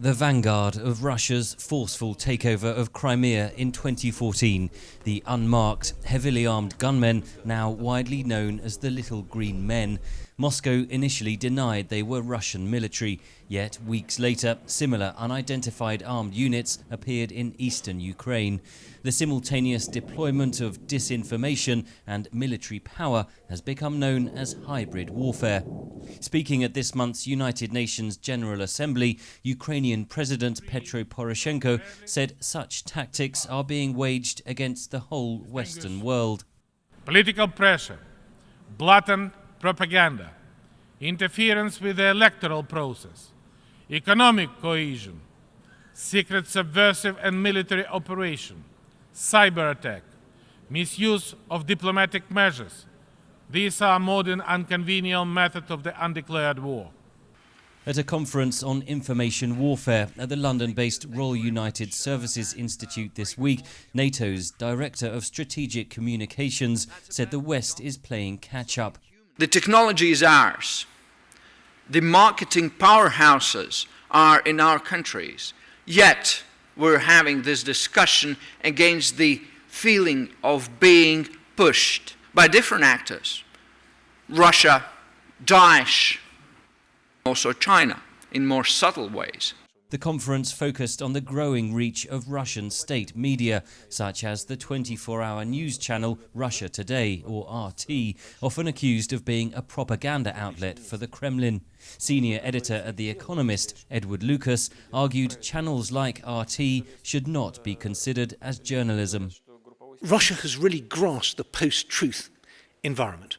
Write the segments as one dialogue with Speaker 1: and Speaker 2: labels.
Speaker 1: The vanguard of Russia's forceful takeover of Crimea in 2014, the unmarked, heavily armed gunmen, now widely known as the Little Green Men. Moscow initially denied they were Russian military, yet weeks later, similar unidentified armed units appeared in eastern Ukraine. The simultaneous deployment of disinformation and military power has become known as hybrid warfare. Speaking at this month's United Nations General Assembly, Ukrainian President Petro Poroshenko said such tactics are being waged against the whole Western world.
Speaker 2: Political pressure, blatant propaganda, interference with the electoral process, economic cohesion, secret subversive and military operation, cyber attack, misuse of diplomatic measures. These are modern and convenient methods of the undeclared war.
Speaker 1: At a conference on information warfare at the London-based Royal United Services Institute this week, NATO's Director of Strategic Communications said the West is playing catch-up.
Speaker 3: The technology is ours. The marketing powerhouses are in our countries. Yet we're having this discussion against the feeling of being pushed by different actors. Russia, Daesh, also China, in more subtle ways.
Speaker 1: The conference focused on the growing reach of Russian state media, such as the 24-hour news channel Russia Today, or RT, often accused of being a propaganda outlet for the Kremlin. Senior editor at The Economist, Edward Lucas, argued channels like RT should not be considered as journalism.
Speaker 4: Russia has really grasped the post-truth environment,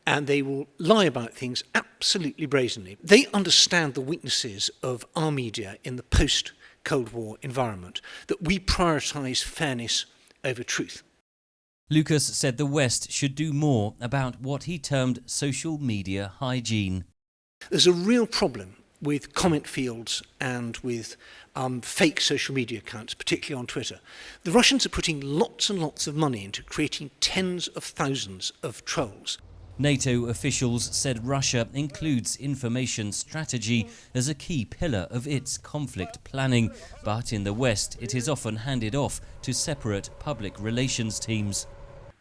Speaker 4: and they will lie about things absolutely brazenly. They understand the weaknesses of our media in the post-Cold War environment, that we prioritise fairness over truth.
Speaker 1: Lucas said the West should do more about what he termed social media hygiene.
Speaker 4: There's a real problem with comment fields and with fake social media accounts, particularly on Twitter. The Russians are putting lots and lots of money into creating tens of thousands of trolls.
Speaker 1: NATO officials said Russia includes information strategy as a key pillar of its conflict planning, but in the West it is often handed off to separate public relations teams.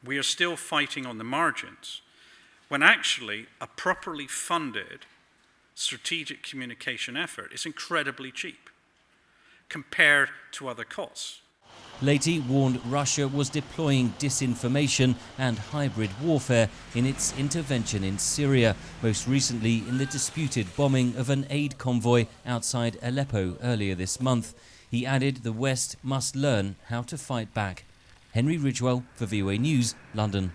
Speaker 5: We are still fighting on the margins, when actually a properly funded strategic communication effort is incredibly cheap compared to other costs.
Speaker 1: Laity warned Russia was deploying disinformation and hybrid warfare in its intervention in Syria, most recently in the disputed bombing of an aid convoy outside Aleppo earlier this month. He added the West must learn how to fight back. Henry Ridgwell for VOA News, London.